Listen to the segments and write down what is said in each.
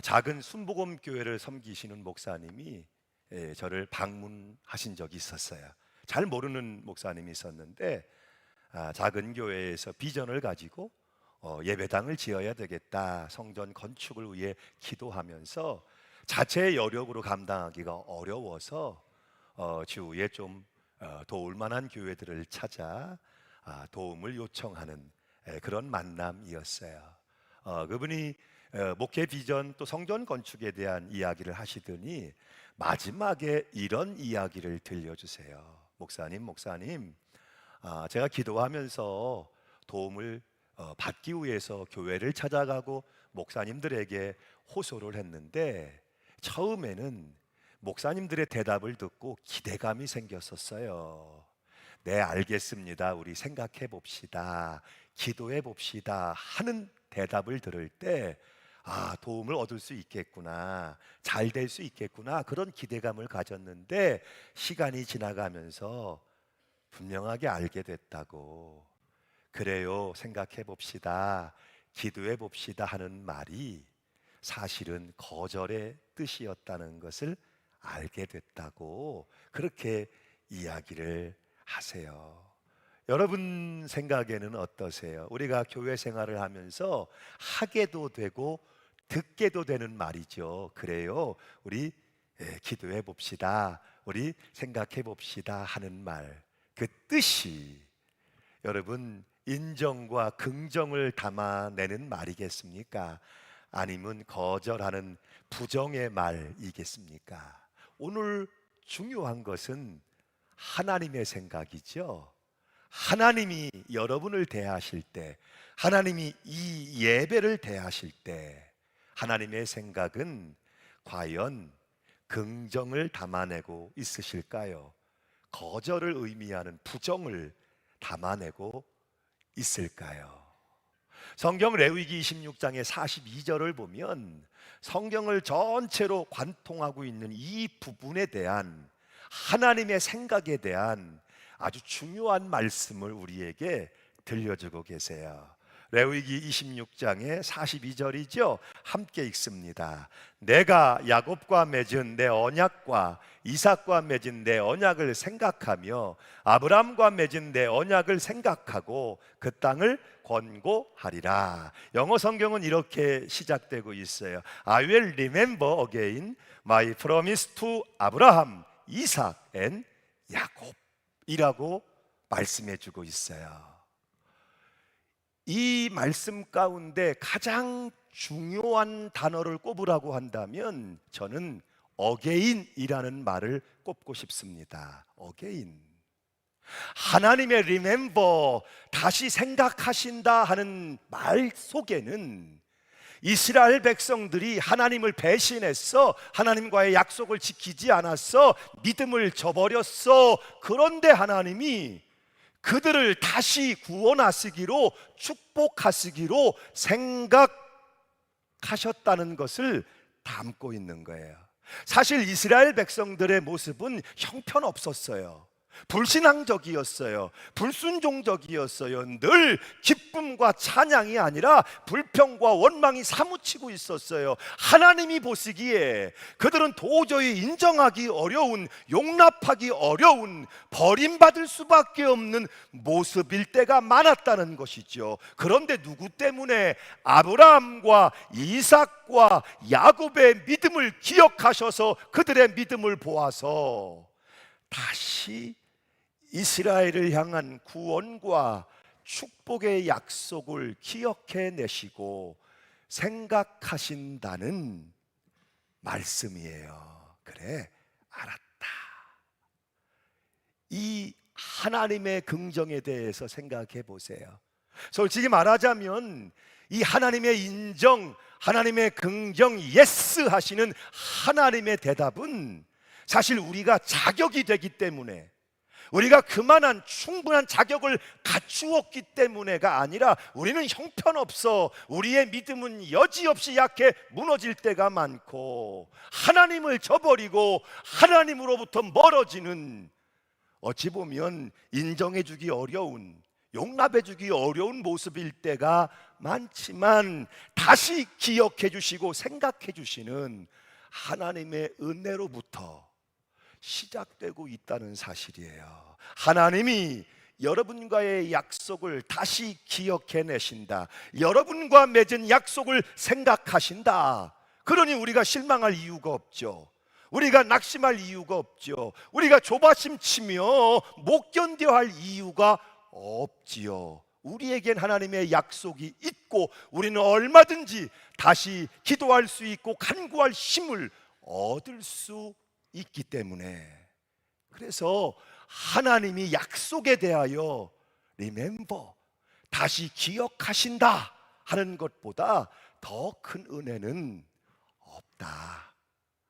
작은 순복음 교회를 섬기시는 목사님이 저를 방문하신 적이 있었어요. 잘 모르는 목사님이 있었는데 작은 교회에서 비전을 가지고 예배당을 지어야 되겠다, 성전 건축을 위해 기도하면서 자체의 여력으로 감당하기가 어려워서 주위에 좀 도울 만한 교회들을 찾아 도움을 요청하는 그런 만남이었어요. 그분이 목회 비전 또 성전 건축에 대한 이야기를 하시더니 마지막에 이런 이야기를 들려주세요. 목사님, 제가 기도하면서 도움을 받기 위해서 교회를 찾아가고 목사님들에게 호소를 했는데 처음에는 목사님들의 대답을 듣고 기대감이 생겼었어요. 네, 알겠습니다. 우리 생각해 봅시다. 기도해 봅시다. 하는 대답을 들을 때 도움을 얻을 수 있겠구나, 잘 될 수 있겠구나, 그런 기대감을 가졌는데 시간이 지나가면서 분명하게 알게 됐다고. 그래요, 생각해 봅시다, 기도해 봅시다 하는 말이 사실은 거절의 뜻이었다는 것을 알게 됐다고 그렇게 이야기를 하세요. 여러분 생각에는 어떠세요? 우리가 교회 생활을 하면서 하게도 되고 듣게도 되는 말이죠. 그래요, 우리 기도해 봅시다, 우리 생각해 봅시다 하는 말, 그 뜻이 여러분 인정과 긍정을 담아내는 말이겠습니까? 아니면 거절하는 부정의 말이겠습니까? 오늘 중요한 것은 하나님의 생각이죠. 하나님이 여러분을 대하실 때, 하나님이 이 예배를 대하실 때 하나님의 생각은 과연 긍정을 담아내고 있으실까요? 거절을 의미하는 부정을 담아내고 있을까요? 성경 레위기 26장의 42절을 보면 성경을 전체로 관통하고 있는 이 부분에 대한 하나님의 생각에 대한 아주 중요한 말씀을 우리에게 들려주고 계세요. 레위기 26장의 42절이죠. 함께 읽습니다. 내가 야곱과 맺은 내 언약과 이삭과 맺은 내 언약을 생각하며 아브람과 맺은 내 언약을 생각하고 그 땅을 권고하리라. 영어 성경은 이렇게 시작되고 있어요. I will remember again my promise to Abraham, Isaac and Jacob 이라고 말씀해 주고 있어요. 이 말씀 가운데 가장 중요한 단어를 꼽으라고 한다면 저는 again이라는 말을 꼽고 싶습니다. again. 하나님의 remember, 다시 생각하신다 하는 말 속에는 이스라엘 백성들이 하나님을 배신했어, 하나님과의 약속을 지키지 않았어, 믿음을 저버렸어. 그런데 하나님이 그들을 다시 구원하시기로, 축복하시기로 생각하셨다는 것을 담고 있는 거예요. 사실 이스라엘 백성들의 모습은 형편없었어요. 불신앙적이었어요. 불순종적이었어요. 늘 기쁨과 찬양이 아니라 불평과 원망이 사무치고 있었어요. 하나님이 보시기에 그들은 도저히 인정하기 어려운, 용납하기 어려운, 버림받을 수밖에 없는 모습일 때가 많았다는 것이죠. 그런데 누구 때문에? 아브라함과 이삭과 야곱의 믿음을 기억하셔서 그들의 믿음을 보아서 다시 이스라엘을 향한 구원과 축복의 약속을 기억해 내시고 생각하신다는 말씀이에요. 그래, 알았다. 이 하나님의 긍정에 대해서 생각해 보세요. 솔직히 말하자면 이 하나님의 인정, 하나님의 긍정, 예스 하시는 하나님의 대답은 사실 우리가 자격이 되기 때문에, 우리가 그만한 충분한 자격을 갖추었기 때문에가 아니라 우리는 형편없어, 우리의 믿음은 여지없이 약해 무너질 때가 많고 하나님을 저버리고 하나님으로부터 멀어지는, 어찌 보면 인정해주기 어려운, 용납해주기 어려운 모습일 때가 많지만 다시 기억해 주시고 생각해 주시는 하나님의 은혜로부터 시작되고 있다는 사실이에요. 하나님이 여러분과의 약속을 다시 기억해내신다. 여러분과 맺은 약속을 생각하신다. 그러니 우리가 실망할 이유가 없죠. 우리가 낙심할 이유가 없죠. 우리가 조바심 치며 못 견뎌 할 이유가 없지요. 우리에겐 하나님의 약속이 있고 우리는 얼마든지 다시 기도할 수 있고 간구할 힘을 얻을 수 있기 때문에, 그래서 하나님이 약속에 대하여 remember, 다시 기억하신다 하는 것보다 더 큰 은혜는 없다.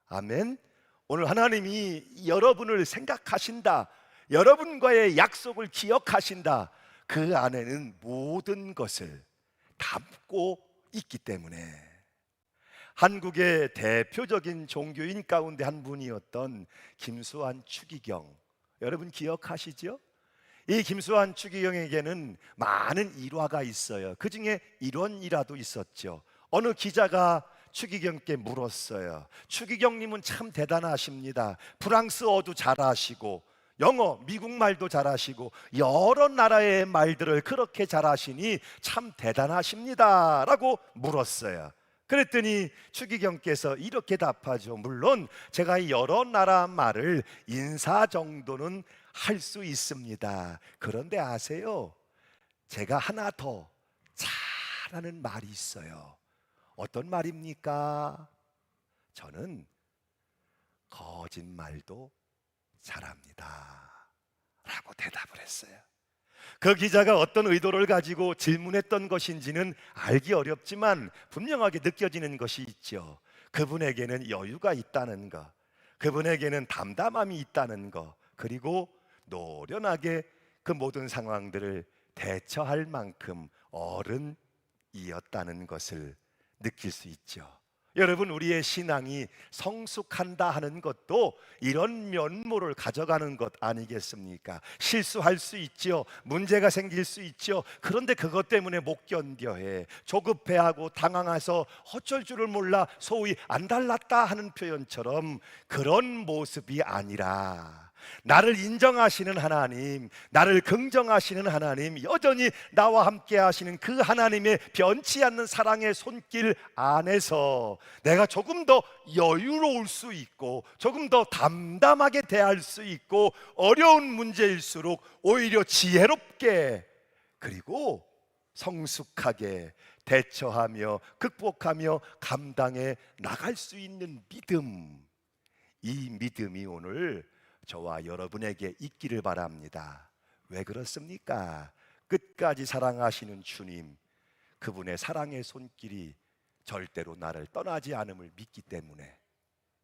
아멘. 오늘 하나님이 여러분을 생각하신다, 여러분과의 약속을 기억하신다, 그 안에는 모든 것을 담고 있기 때문에. 한국의 대표적인 종교인 가운데 한 분이었던 김수환 추기경, 여러분 기억하시죠? 이 김수환 추기경에게는 많은 일화가 있어요. 그 중에 이런 일화도 있었죠. 어느 기자가 추기경께 물었어요. 추기경님은 참 대단하십니다. 프랑스어도 잘하시고 영어, 미국 말도 잘하시고 여러 나라의 말들을 그렇게 잘하시니 참 대단하십니다 라고 물었어요. 그랬더니 추기경께서 이렇게 답하죠. 물론 제가 여러 나라 말을 인사 정도는 할 수 있습니다. 그런데 아세요? 제가 하나 더 잘하는 말이 있어요. 어떤 말입니까? 저는 거짓말도 잘합니다 라고 대답을 했어요. 그 기자가 어떤 의도를 가지고 질문했던 것인지는 알기 어렵지만 분명하게 느껴지는 것이 있죠. 그분에게는 여유가 있다는 것, 그분에게는 담담함이 있다는 것, 그리고 노련하게 그 모든 상황들을 대처할 만큼 어른이었다는 것을 느낄 수 있죠. 여러분, 우리의 신앙이 성숙한다 하는 것도 이런 면모를 가져가는 것 아니겠습니까? 실수할 수 있죠. 문제가 생길 수 있죠. 그런데 그것 때문에 못 견뎌해, 조급해하고 당황해서 어쩔 줄을 몰라 소위 안달났다 하는 표현처럼 그런 모습이 아니라, 나를 인정하시는 하나님, 나를 긍정하시는 하나님, 여전히 나와 함께 하시는 그 하나님의 변치 않는 사랑의 손길 안에서 내가 조금 더 여유로울 수 있고 조금 더 담담하게 대할 수 있고 어려운 문제일수록 오히려 지혜롭게 그리고 성숙하게 대처하며 극복하며 감당해 나갈 수 있는 믿음, 이 믿음이 오늘 저와 여러분에게 있기를 바랍니다. 왜 그렇습니까? 끝까지 사랑하시는 주님, 그분의 사랑의 손길이 절대로 나를 떠나지 않음을 믿기 때문에.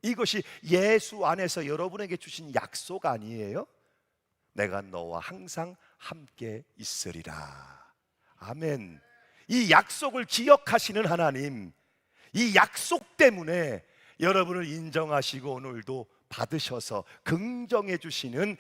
이것이 예수 안에서 여러분에게 주신 약속 아니에요? 내가 너와 항상 함께 있으리라. 아멘. 이 약속을 기억하시는 하나님, 이 약속 때문에 여러분을 인정하시고 오늘도 받으셔서 긍정해 주시는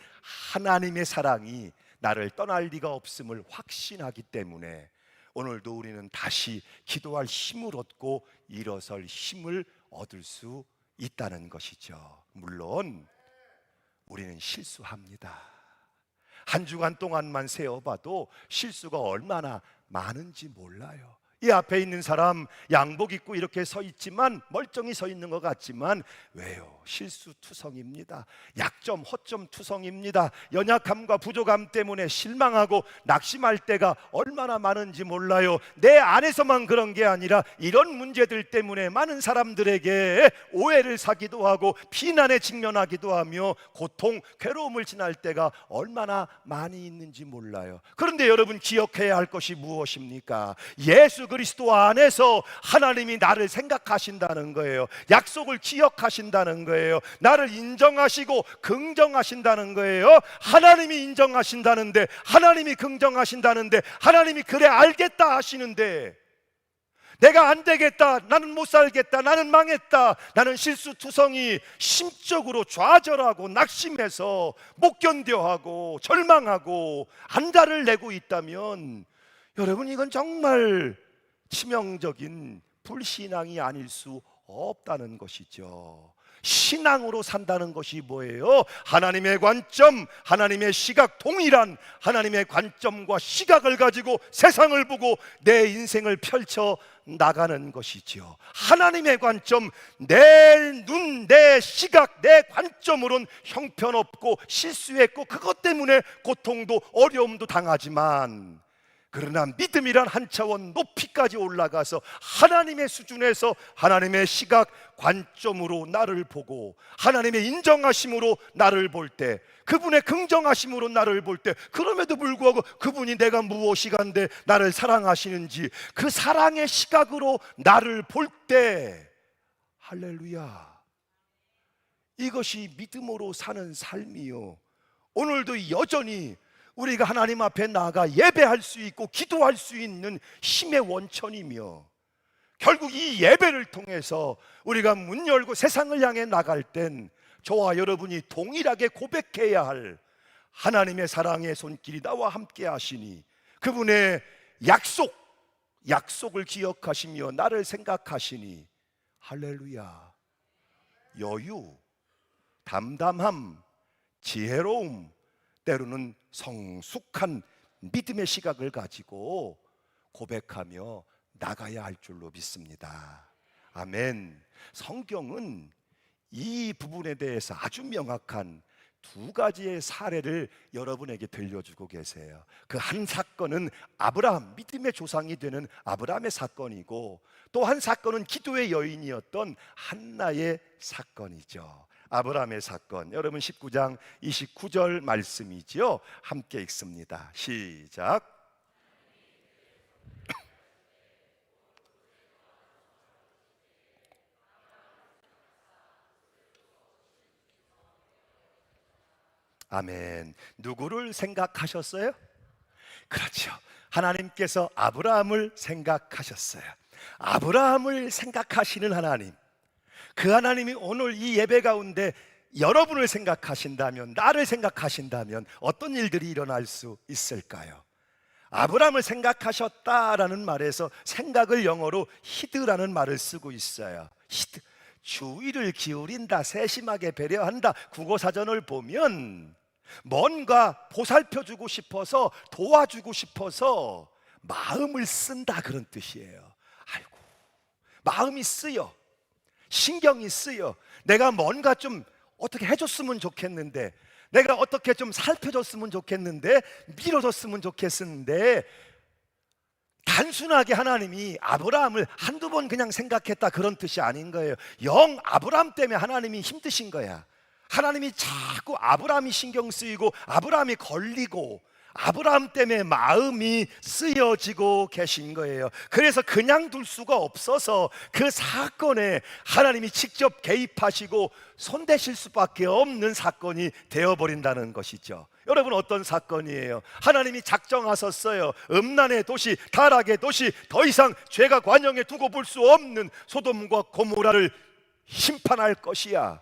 하나님의 사랑이 나를 떠날 리가 없음을 확신하기 때문에 오늘도 우리는 다시 기도할 힘을 얻고 일어설 힘을 얻을 수 있다는 것이죠. 물론 우리는 실수합니다. 한 주간 동안만 세어봐도 실수가 얼마나 많은지 몰라요. 이 앞에 있는 사람 양복 입고 이렇게 서 있지만, 멀쩡히 서 있는 것 같지만 왜요? 실수투성입니다. 약점, 허점 투성입니다. 연약함과 부족함 때문에 실망하고 낙심할 때가 얼마나 많은지 몰라요. 내 안에서만 그런 게 아니라 이런 문제들 때문에 많은 사람들에게 오해를 사기도 하고 비난에 직면하기도 하며 고통, 괴로움을 지날 때가 얼마나 많이 있는지 몰라요. 그런데 여러분, 기억해야 할 것이 무엇입니까? 예수 그리스도 안에서 하나님이 나를 생각하신다는 거예요. 약속을 기억하신다는 거예요. 나를 인정하시고 긍정하신다는 거예요. 하나님이 인정하신다는데, 하나님이 긍정하신다는데, 하나님이 그래 알겠다 하시는데, 내가 안 되겠다, 나는 못 살겠다, 나는 망했다, 나는 실수투성이 심적으로 좌절하고 낙심해서 못 견뎌하고 절망하고 안달을 내고 있다면, 여러분, 이건 정말 치명적인 불신앙이 아닐 수 없다는 것이죠. 신앙으로 산다는 것이 뭐예요? 하나님의 관점, 하나님의 시각, 동일한 하나님의 관점과 시각을 가지고 세상을 보고 내 인생을 펼쳐 나가는 것이지요. 하나님의 관점, 내 눈, 내 시각, 내 관점으론 형편없고 실수했고 그것 때문에 고통도 어려움도 당하지만, 그러나 믿음이란 한 차원 높이까지 올라가서 하나님의 수준에서 하나님의 시각 관점으로 나를 보고 하나님의 인정하심으로 나를 볼 때, 그분의 긍정하심으로 나를 볼 때, 그럼에도 불구하고 그분이 내가 무엇이간데 나를 사랑하시는지 그 사랑의 시각으로 나를 볼 때, 할렐루야, 이것이 믿음으로 사는 삶이요, 오늘도 여전히 우리가 하나님 앞에 나아가 예배할 수 있고 기도할 수 있는 힘의 원천이며, 결국 이 예배를 통해서 우리가 문 열고 세상을 향해 나갈 땐 저와 여러분이 동일하게 고백해야 할 하나님의 사랑의 손길이 나와 함께 하시니, 그분의 약속을 기억하시며 나를 생각하시니, 할렐루야, 여유, 담담함, 지혜로움, 때로는 성숙한 믿음의 시각을 가지고 고백하며 나가야 할 줄로 믿습니다. 아멘. 성경은 이 부분에 대해서 아주 명확한 두 가지의 사례를 여러분에게 들려주고 계세요. 그 한 사건은 아브라함, 믿음의 조상이 되는 아브라함의 사건이고, 또 한 사건은 기도의 여인이었던 한나의 사건이죠. 아브라함의 사건, 여러분 19장 29절 말씀이지요. 함께 읽습니다. 시작. 아멘. 누구를 생각하셨어요? 그렇죠. 하나님께서 아브라함을 생각하셨어요. 아브라함을 생각하시는 하나님, 그 하나님이 오늘 이 예배 가운데 여러분을 생각하신다면, 나를 생각하신다면 어떤 일들이 일어날 수 있을까요? 아브라함을 생각하셨다라는 말에서 생각을 영어로 히드라는 말을 쓰고 있어요. 히드, 주의를 기울인다, 세심하게 배려한다. 국어사전을 보면 뭔가 보살펴주고 싶어서, 도와주고 싶어서 마음을 쓴다, 그런 뜻이에요. 아이고, 마음이 쓰여, 신경이 쓰여. 내가 뭔가 좀 어떻게 해줬으면 좋겠는데, 내가 어떻게 좀 살펴줬으면 좋겠는데, 밀어줬으면 좋겠는데, 단순하게 하나님이 아브라함을 한두 번 그냥 생각했다, 그런 뜻이 아닌 거예요. 영 아브라함 때문에 하나님이 힘드신 거야. 하나님이 자꾸 아브라함이 신경 쓰이고 아브라함이 걸리고 아브라함 때문에 마음이 쓰여지고 계신 거예요. 그래서 그냥 둘 수가 없어서 그 사건에 하나님이 직접 개입하시고 손대실 수밖에 없는 사건이 되어버린다는 것이죠. 여러분, 어떤 사건이에요? 하나님이 작정하셨어요. 음란의 도시, 타락의 도시, 더 이상 죄가 관영에 두고 볼 수 없는 소돔과 고모라를 심판할 것이야.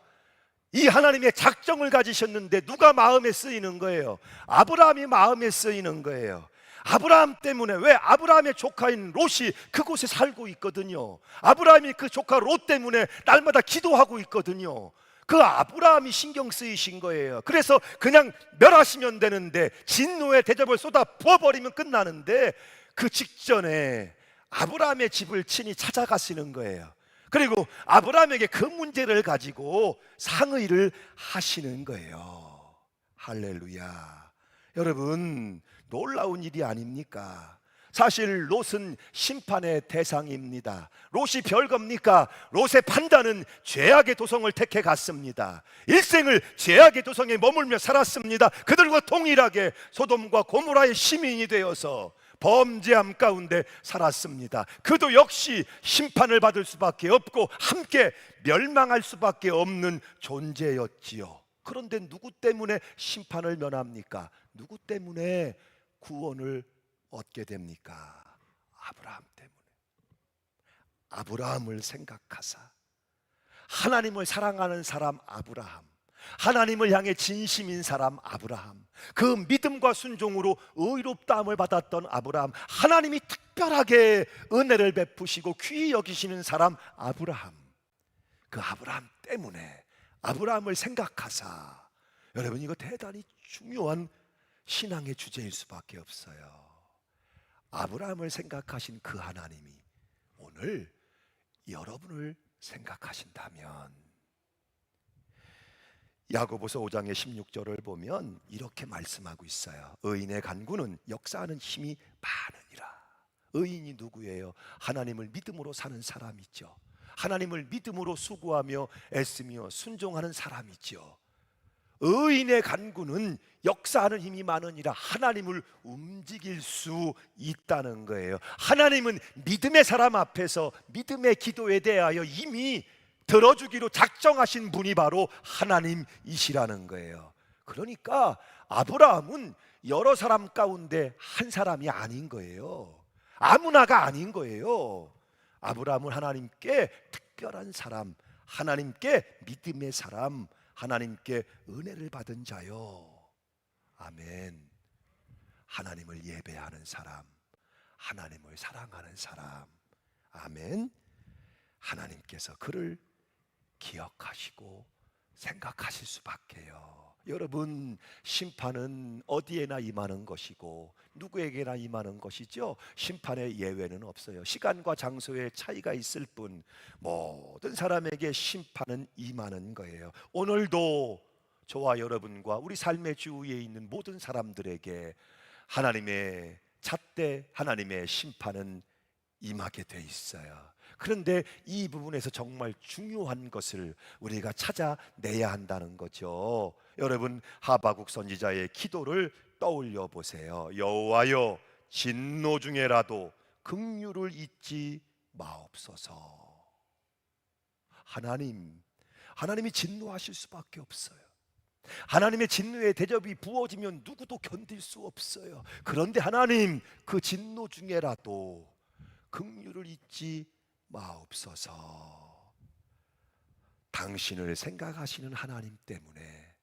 이 하나님의 작정을 가지셨는데 누가 마음에 쓰이는 거예요? 아브라함이 마음에 쓰이는 거예요. 아브라함 때문에. 왜? 아브라함의 조카인 롯이 그곳에 살고 있거든요. 아브라함이 그 조카 롯 때문에 날마다 기도하고 있거든요. 그 아브라함이 신경 쓰이신 거예요. 그래서 그냥 멸하시면 되는데, 진노의 대접을 쏟아 부어버리면 끝나는데, 그 직전에 아브라함의 집을 친히 찾아가시는 거예요. 그리고 아브라함에게 그 문제를 가지고 상의를 하시는 거예요. 할렐루야. 여러분, 놀라운 일이 아닙니까? 사실 롯은 심판의 대상입니다. 롯이 별겁니까? 롯의 판단은 죄악의 도성을 택해 갔습니다. 일생을 죄악의 도성에 머물며 살았습니다. 그들과 동일하게 소돔과 고모라의 시민이 되어서 범죄함 가운데 살았습니다. 그도 역시 심판을 받을 수밖에 없고 함께 멸망할 수밖에 없는 존재였지요. 그런데 누구 때문에 심판을 면합니까? 누구 때문에 구원을 얻게 됩니까? 아브라함 때문에. 아브라함을 생각하사, 하나님을 사랑하는 사람 아브라함, 하나님을 향해 진심인 사람 아브라함, 그 믿음과 순종으로 의롭다함을 받았던 아브라함, 하나님이 특별하게 은혜를 베푸시고 귀히 여기시는 사람 아브라함. 그 아브라함 때문에 아브라함을 생각하사, 여러분 이거 대단히 중요한 신앙의 주제일 수밖에 없어요. 아브라함을 생각하신 그 하나님이 오늘 여러분을 생각하신다면, 야고보서 5장의 16절을 보면 이렇게 말씀하고 있어요. 의인의 간구는 역사하는 힘이 많으니라. 의인이 누구예요? 하나님을 믿음으로 사는 사람이죠. 하나님을 믿음으로 수고하며 애쓰며 순종하는 사람이죠. 의인의 간구는 역사하는 힘이 많으니라. 하나님을 움직일 수 있다는 거예요. 하나님은 믿음의 사람 앞에서 믿음의 기도에 대하여 이미 들어주기로 작정하신 분이 바로 하나님이시라는 거예요. 그러니까 아브라함은 여러 사람 가운데 한 사람이 아닌 거예요. 아무나가 아닌 거예요. 아브라함은 하나님께 특별한 사람, 하나님께 믿음의 사람, 하나님께 은혜를 받은 자요. 아멘. 하나님을 예배하는 사람, 하나님을 사랑하는 사람. 아멘. 하나님께서 그를 기억하시고 생각하실 수밖에요. 여러분, 심판은 어디에나 임하는 것이고 누구에게나 임하는 것이죠. 심판의 예외는 없어요. 시간과 장소의 차이가 있을 뿐 모든 사람에게 심판은 임하는 거예요. 오늘도 저와 여러분과 우리 삶의 주위에 있는 모든 사람들에게 하나님의 잣대, 하나님의 심판은 임하게 돼 있어요. 그런데 이 부분에서 정말 중요한 것을 우리가 찾아내야 한다는 거죠. 여러분, 하바국 선지자의 기도를 떠올려 보세요. 여호와여, 진노 중에라도 긍휼을 잊지 마옵소서. 하나님이 진노하실 수밖에 없어요. 하나님의 진노의 대접이 부어지면 누구도 견딜 수 없어요. 그런데 하나님, 그 진노 중에라도 긍휼을 잊지 마옵소서. 당신을 생각하시는 하나님 때문에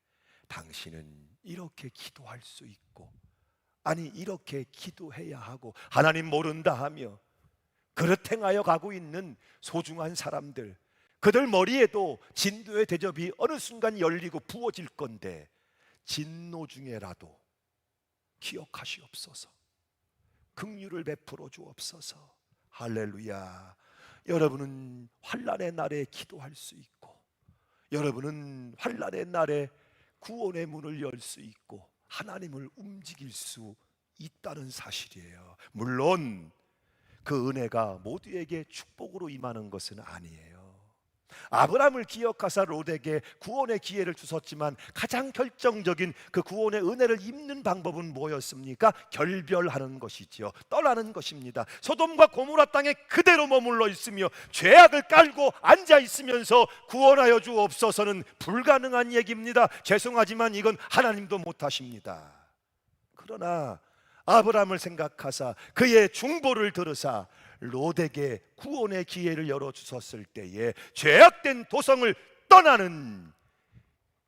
당신은 이렇게 기도할 수 있고, 아니 이렇게 기도해야 하고, 하나님 모른다 하며 그릇 행하여 가고 있는 소중한 사람들, 그들 머리에도 진노의 대접이 어느 순간 열리고 부어질 건데 진노 중에라도 기억하시옵소서. 긍휼을 베풀어 주옵소서. 할렐루야. 여러분은 환난의 날에 기도할 수 있고, 여러분은 환난의 날에 구원의 문을 열 수 있고 하나님을 움직일 수 있다는 사실이에요. 물론 그 은혜가 모두에게 축복으로 임하는 것은 아니에요. 아브라함을 기억하사 롯에게 구원의 기회를 주셨지만 가장 결정적인 그 구원의 은혜를 입는 방법은 뭐였습니까? 결별하는 것이지요. 떠나는 것입니다. 소돔과 고모라 땅에 그대로 머물러 있으며 죄악을 깔고 앉아 있으면서 구원하여 주옵소서는 불가능한 얘기입니다. 죄송하지만 이건 하나님도 못하십니다. 그러나 아브라함을 생각하사 그의 중보를 들으사 롯에게 구원의 기회를 열어주셨을 때에 죄악된 도성을 떠나는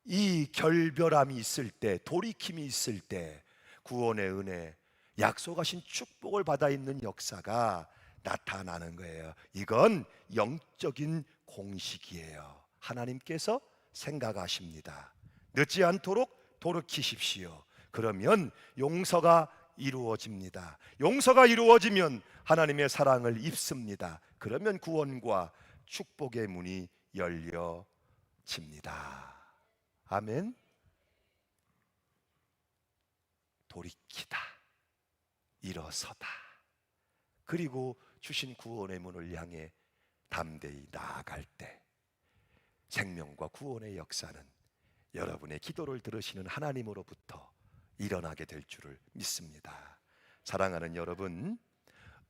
이 결별함이 있을 때, 돌이킴이 있을 때 구원의 은혜, 약속하신 축복을 받아 있는 역사가 나타나는 거예요. 이건 영적인 공식이에요. 하나님께서 생각하십니다. 늦지 않도록 돌이키십시오. 그러면 용서가 이루어집니다. 용서가 이루어지면 하나님의 사랑을 입습니다. 그러면 구원과 축복의 문이 열려집니다. 아멘. 돌이키다, 일어서다, 그리고 주신 구원의 문을 향해 담대히 나아갈 때 생명과 구원의 역사는 여러분의 기도를 들으시는 하나님으로부터 일어나게 될 줄을 믿습니다. 사랑하는 여러분,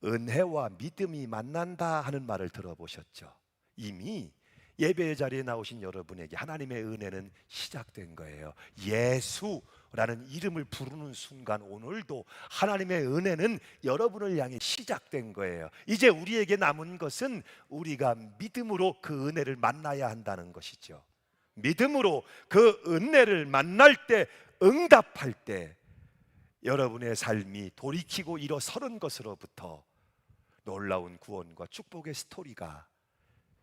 은혜와 믿음이 만난다 하는 말을 들어보셨죠? 이미 예배의 자리에 나오신 여러분에게 하나님의 은혜는 시작된 거예요. 예수라는 이름을 부르는 순간 오늘도 하나님의 은혜는 여러분을 향해 시작된 거예요. 이제 우리에게 남은 것은 우리가 믿음으로 그 은혜를 만나야 한다는 것이죠. 믿음으로 그 은혜를 만날 때, 응답할 때 여러분의 삶이 돌이키고 일어서는 것으로부터 놀라운 구원과 축복의 스토리가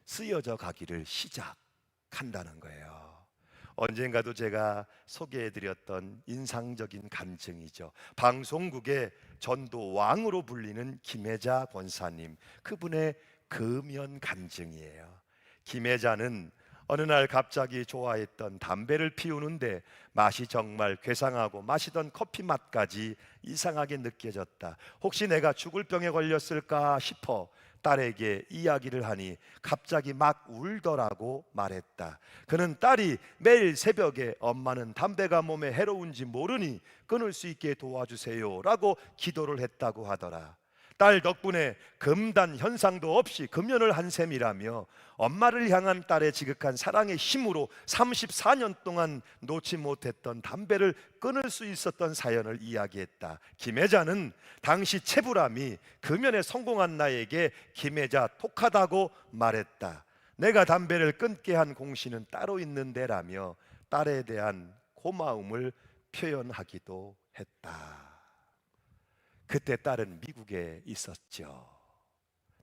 쓰여져 가기를 시작한다는 거예요. 언젠가도 제가 소개해드렸던 인상적인 간증이죠. 방송국의 전도 왕으로 불리는 김혜자 권사님, 그분의 금연 간증이에요. 김혜자는 어느 날 갑자기 좋아했던 담배를 피우는데 맛이 정말 괴상하고 마시던 커피 맛까지 이상하게 느껴졌다. 혹시 내가 죽을 병에 걸렸을까 싶어 딸에게 이야기를 하니 갑자기 막 울더라고 말했다. 그는 딸이 매일 새벽에 엄마는 담배가 몸에 해로운지 모르니 끊을 수 있게 도와주세요 라고 기도를 했다고 하더라. 딸 덕분에 금단 현상도 없이 금연을 한 셈이라며 엄마를 향한 딸의 지극한 사랑의 힘으로 34년 동안 놓지 못했던 담배를 끊을 수 있었던 사연을 이야기했다. 김혜자는 당시 체불함이 금연에 성공한 나에게 김혜자 톡하다고 말했다. 내가 담배를 끊게 한 공신은 따로 있는데라며 딸에 대한 고마움을 표현하기도 했다. 그때 딸은 미국에 있었죠.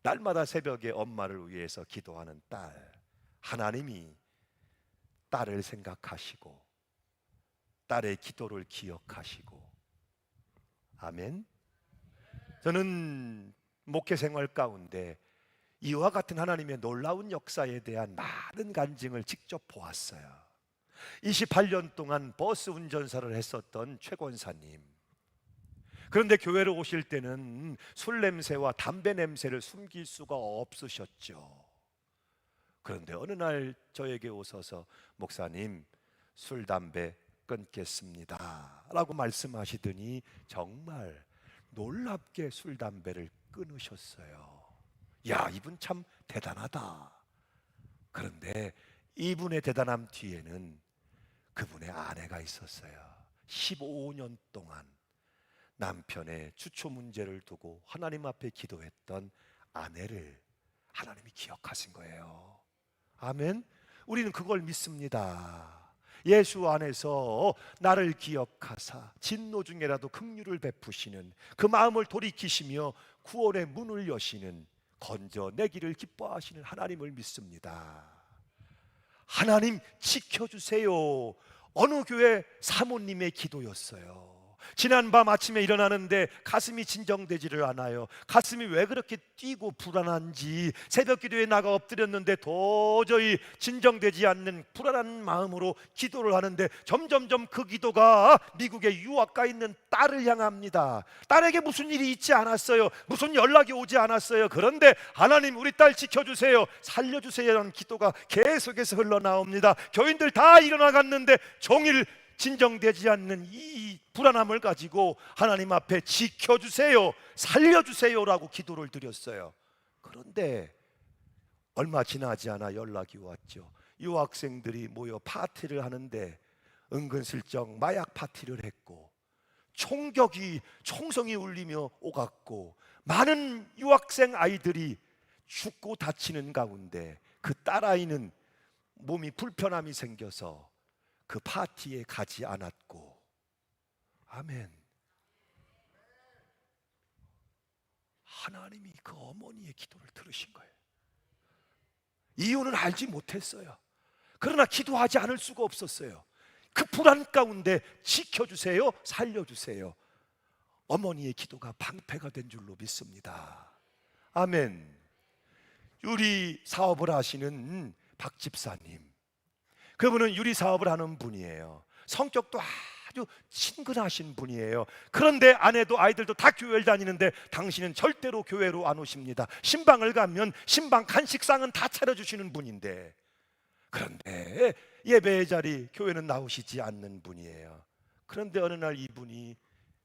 날마다 새벽에 엄마를 위해서 기도하는 딸. 하나님이 딸을 생각하시고 딸의 기도를 기억하시고, 아멘. 저는 목회 생활 가운데 이와 같은 하나님의 놀라운 역사에 대한 많은 간증을 직접 보았어요. 28년 동안 버스 운전사를 했었던 최 권사님, 그런데 교회로 오실 때는 술 냄새와 담배 냄새를 숨길 수가 없으셨죠. 그런데 어느 날 저에게 오셔서 목사님, 술 담배 끊겠습니다 라고 말씀하시더니 정말 놀랍게 술 담배를 끊으셨어요. 야, 이분 참 대단하다. 그런데 이분의 대단함 뒤에는 그분의 아내가 있었어요. 15년 동안 남편의 주초 문제를 두고 하나님 앞에 기도했던 아내를 하나님이 기억하신 거예요. 아멘. 우리는 그걸 믿습니다. 예수 안에서 나를 기억하사 진노 중에라도 긍휼을 베푸시는, 그 마음을 돌이키시며 구원의 문을 여시는, 건져내기를 기뻐하시는 하나님을 믿습니다. 하나님 지켜주세요. 어느 교회 사모님의 기도였어요. 지난밤 아침에 일어나는데 가슴이 진정되지를 않아요. 가슴이 왜 그렇게 뛰고 불안한지, 새벽 기도에 나가 엎드렸는데 도저히 진정되지 않는 불안한 마음으로 기도를 하는데 점점점 그 기도가 미국의 유학가 있는 딸을 향합니다. 딸에게 무슨 일이 있지 않았어요. 무슨 연락이 오지 않았어요. 그런데 하나님, 우리 딸 지켜주세요, 살려주세요 라는 기도가 계속해서 흘러나옵니다. 교인들 다 일어나갔는데 종일 진정되지 않는 이 불안함을 가지고 하나님 앞에 지켜주세요, 살려주세요라고 기도를 드렸어요. 그런데 얼마 지나지 않아 연락이 왔죠. 유학생들이 모여 파티를 하는데 은근슬쩍 마약 파티를 했고, 총성이 울리며 오갔고, 많은 유학생 아이들이 죽고 다치는 가운데 그 딸아이는 몸이 불편함이 생겨서 그 파티에 가지 않았고, 아멘. 하나님이 그 어머니의 기도를 들으신 거예요. 이유는 알지 못했어요. 그러나 기도하지 않을 수가 없었어요. 그 불안 가운데 지켜주세요, 살려주세요. 어머니의 기도가 방패가 된 줄로 믿습니다. 아멘. 유리 사업을 하시는 박 집사님, 그분은 유리 사업을 하는 분이에요. 성격도 아주 친근하신 분이에요. 그런데 아내도 아이들도 다 교회를 다니는데 당신은 절대로 교회로 안 오십니다. 신방을 가면 신방 간식상은 다 차려주시는 분인데, 그런데 예배의 자리, 교회는 나오시지 않는 분이에요. 그런데 어느 날 이분이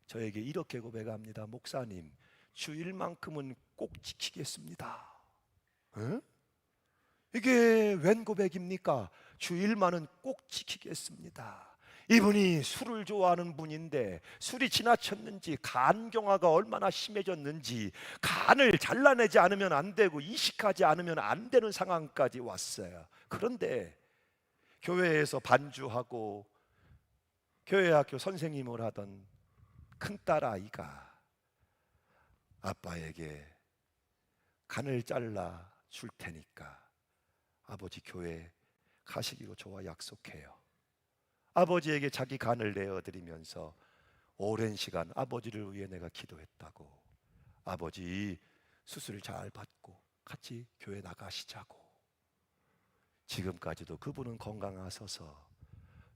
저에게 이렇게 고백합니다. 목사님, 주일만큼은 꼭 지키겠습니다. 응? 이게 웬 고백입니까? 주일만은 꼭 지키겠습니다. 이분이 술을 좋아하는 분인데 술이 지나쳤는지 간경화가 얼마나 심해졌는지 간을 잘라내지 않으면 안 되고 이식하지 않으면 안 되는 상황까지 왔어요. 그런데 교회에서 반주하고 교회 학교 선생님을 하던 큰딸 아이가 아빠에게 간을 잘라 줄 테니까 아버지 교회 가시기로 저와 약속해요. 아버지에게 자기 간을 내어드리면서 오랜 시간 아버지를 위해 내가 기도했다고, 아버지 수술 잘 받고 같이 교회 나가시자고. 지금까지도 그분은 건강하셔서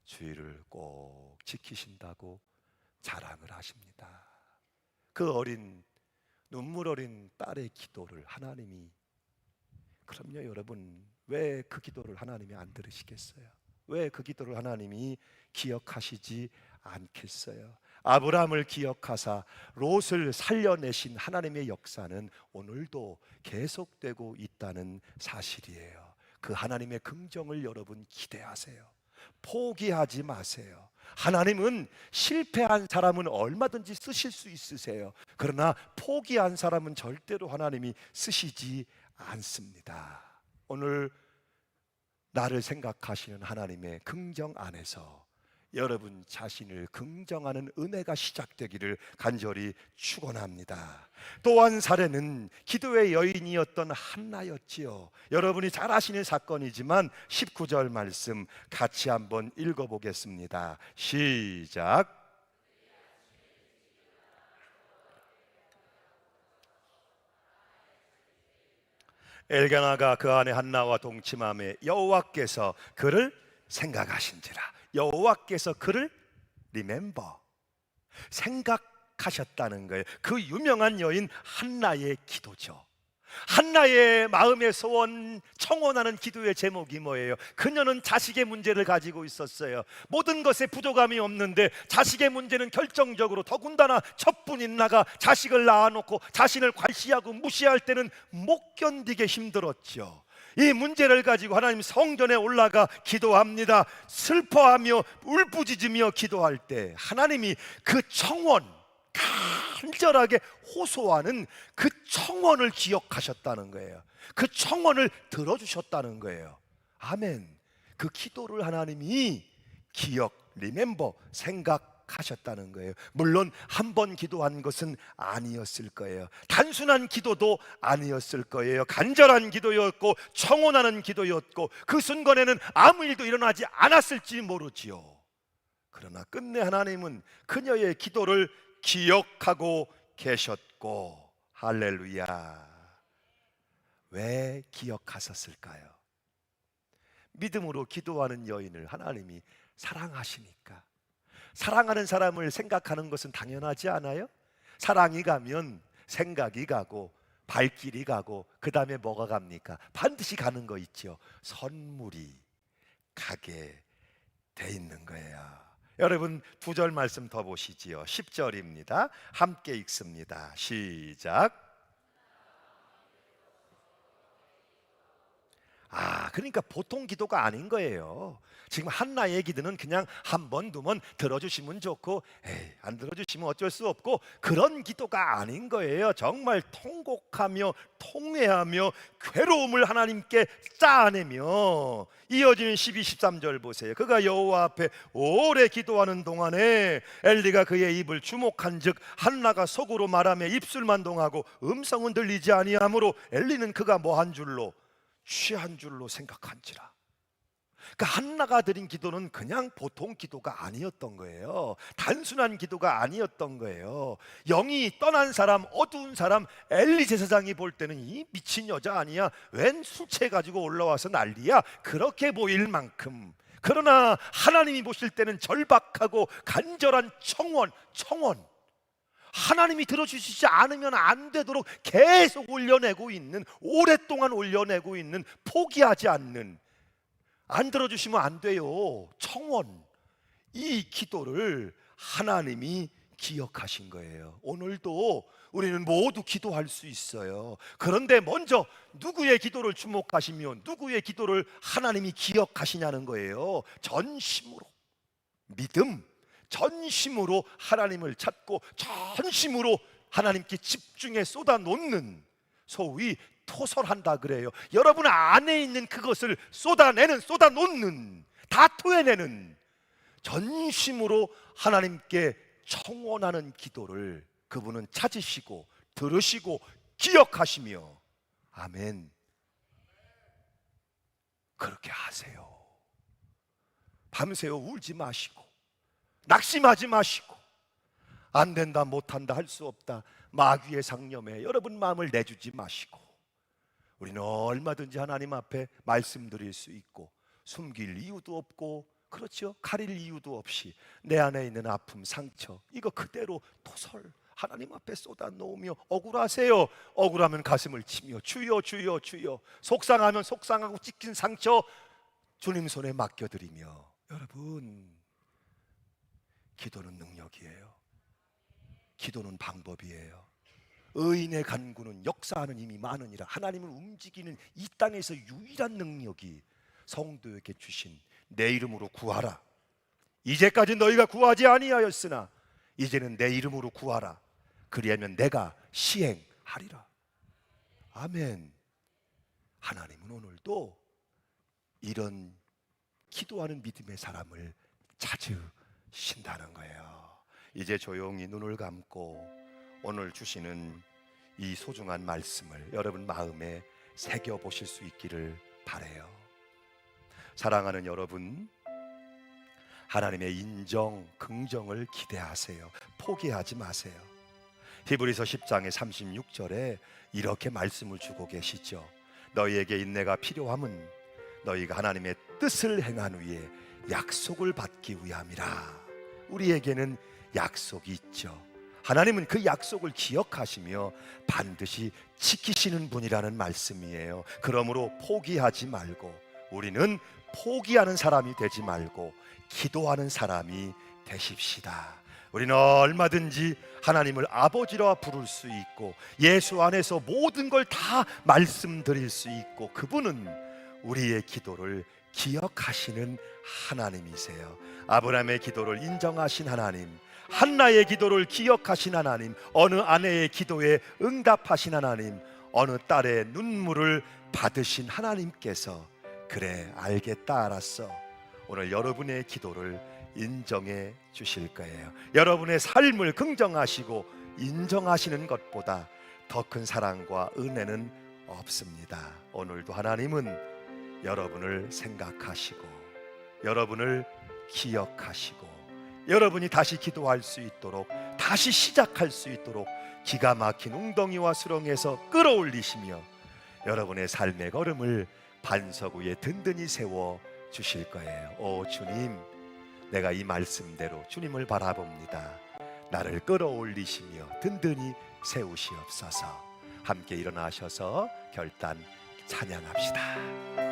주의를 꼭 지키신다고 자랑을 하십니다. 그 어린 눈물 어린 딸의 기도를 하나님이, 그럼요 여러분, 왜 그 기도를 하나님이 안 들으시겠어요? 왜 그 기도를 하나님이 기억하시지 않겠어요? 아브라함을 기억하사 롯을 살려내신 하나님의 역사는 오늘도 계속되고 있다는 사실이에요. 그 하나님의 긍정을 여러분 기대하세요. 포기하지 마세요. 하나님은 실패한 사람은 얼마든지 쓰실 수 있으세요. 그러나 포기한 사람은 절대로 하나님이 쓰시지 않습니다. 오늘 나를 생각하시는 하나님의 긍정 안에서 여러분 자신을 긍정하는 은혜가 시작되기를 간절히 축원합니다. 또 한 사례는 기도의 여인이었던 한나였지요. 여러분이 잘 아시는 사건이지만 19절 말씀 같이 한번 읽어보겠습니다. 시작. 엘가나가 그 안에 한나와 동침함에 여호와께서 그를 생각하신지라. 여호와께서 그를 리멤버, 생각하셨다는 거예요. 그 유명한 여인 한나의 기도죠. 한나의 마음의 소원, 청원하는 기도의 제목이 뭐예요? 그녀는 자식의 문제를 가지고 있었어요. 모든 것에 부족함이 없는데 자식의 문제는 결정적으로, 더군다나 첩분인 나가 자식을 낳아놓고 자신을 괄시하고 무시할 때는 못 견디게 힘들었죠. 이 문제를 가지고 하나님 성전에 올라가 기도합니다. 슬퍼하며 울부짖으며 기도할 때 하나님이 그 청원, 간절하게 호소하는 그 청원을 기억하셨다는 거예요. 그 청원을 들어주셨다는 거예요. 아멘. 그 기도를 하나님이 기억, 리멤버, 생각하셨다는 거예요. 물론 한 번 기도한 것은 아니었을 거예요. 단순한 기도도 아니었을 거예요. 간절한 기도였고 청원하는 기도였고 그 순간에는 아무 일도 일어나지 않았을지 모르지요. 그러나 끝내 하나님은 그녀의 기도를 기억하고 계셨고, 할렐루야. 왜 기억하셨을까요? 믿음으로 기도하는 여인을 하나님이 사랑하시니까. 사랑하는 사람을 생각하는 것은 당연하지 않아요? 사랑이 가면 생각이 가고 발길이 가고 그 다음에 뭐가 갑니까? 반드시 가는 거 있죠. 선물이 가게 돼 있는 거예요. 여러분 두 절 말씀 더 보시지요. 10절입니다. 함께 읽습니다. 시작. 그러니까 보통 기도가 아닌 거예요. 지금 한나의 기도는 그냥 한 번, 두 번 들어주시면 좋고 안 들어주시면 어쩔 수 없고 그런 기도가 아닌 거예요. 정말 통곡하며 통회하며 괴로움을 하나님께 쌓아내며 이어지는 12, 13절 보세요. 그가 여호와 앞에 오래 기도하는 동안에 엘리가 그의 입을 주목한즉 한나가 속으로 말하며 입술만 동하고 음성은 들리지 아니하므로 엘리는 그가 뭐한 줄로 취한 줄로 생각한지라. 그러니까 한나가 드린 기도는 그냥 보통 기도가 아니었던 거예요. 단순한 기도가 아니었던 거예요. 영이 떠난 사람, 어두운 사람, 엘리 제사장이 볼 때는 이 미친 여자 아니야? 웬 수채 가지고 올라와서 난리야? 그렇게 보일 만큼. 그러나 하나님이 보실 때는 절박하고 간절한 청원. 하나님이 들어주시지 않으면 안 되도록 계속 올려내고 있는, 오랫동안 올려내고 있는, 포기하지 않는, 안 들어주시면 안 돼요 청원, 이 기도를 하나님이 기억하신 거예요. 오늘도 우리는 모두 기도할 수 있어요. 그런데 먼저 누구의 기도를 주목하시며 누구의 기도를 하나님이 기억하시냐는 거예요. 전심으로, 믿음, 전심으로 하나님을 찾고 전심으로 하나님께 집중해 쏟아놓는, 소위 토설한다 그래요. 여러분 안에 있는 그것을 쏟아놓는, 다 토해내는, 전심으로 하나님께 청원하는 기도를 그분은 찾으시고 들으시고 기억하시며 아멘. 그렇게 하세요. 밤새워 울지 마시고 낙심하지 마시고 안 된다, 못한다, 할 수 없다, 마귀의 상념에 여러분 마음을 내주지 마시고 우리는 얼마든지 하나님 앞에 말씀드릴 수 있고 숨길 이유도 없고, 그렇죠? 가릴 이유도 없이 내 안에 있는 아픔, 상처 이거 그대로 토설 하나님 앞에 쏟아 놓으며 억울하세요. 억울하면 가슴을 치며 주여 주여 주여, 속상하면 속상하고 찢긴 상처 주님 손에 맡겨드리며, 여러분 기도는 능력이에요. 기도는 방법이에요. 의인의 간구는 역사하는 힘이 많으니라. 하나님을 움직이는 이 땅에서 유일한 능력이 성도에게 주신 내 이름으로 구하라. 이제까지 너희가 구하지 아니하였으나 이제는 내 이름으로 구하라. 그리하면 내가 시행하리라. 아멘. 하나님은 오늘도 이런 기도하는 믿음의 사람을 찾으신다는 거예요. 이제 조용히 눈을 감고 오늘 주시는 이 소중한 말씀을 여러분 마음에 새겨 보실 수 있기를 바라요. 사랑하는 여러분, 하나님의 인정, 긍정을 기대하세요. 포기하지 마세요. 히브리서 10장의 36절에 이렇게 말씀을 주고 계시죠. 너희에게 인내가 필요함은 너희가 하나님의 뜻을 행한 후에 약속을 받기 위함이라. 우리에게는 약속이 있죠. 하나님은 그 약속을 기억하시며 반드시 지키시는 분이라는 말씀이에요. 그러므로 포기하지 말고, 우리는 포기하는 사람이 되지 말고 기도하는 사람이 되십시다. 우리는 얼마든지 하나님을 아버지라 부를 수 있고 예수 안에서 모든 걸 다 말씀드릴 수 있고, 그분은 우리의 기도를 기억하시는 하나님이세요. 아브라함의 기도를 인정하신 하나님, 한나의 기도를 기억하신 하나님, 어느 아내의 기도에 응답하신 하나님, 어느 딸의 눈물을 받으신 하나님께서 그래 알겠다, 알았어, 오늘 여러분의 기도를 인정해 주실 거예요. 여러분의 삶을 긍정하시고 인정하시는 것보다 더 큰 사랑과 은혜는 없습니다. 오늘도 하나님은 여러분을 생각하시고 여러분을 기억하시고 여러분이 다시 기도할 수 있도록, 다시 시작할 수 있도록 기가 막힌 웅덩이와 수렁에서 끌어올리시며 여러분의 삶의 걸음을 반석 위에 든든히 세워 주실 거예요. 오 주님, 내가 이 말씀대로 주님을 바라봅니다. 나를 끌어올리시며 든든히 세우시옵소서. 함께 일어나셔서 결단 찬양합시다.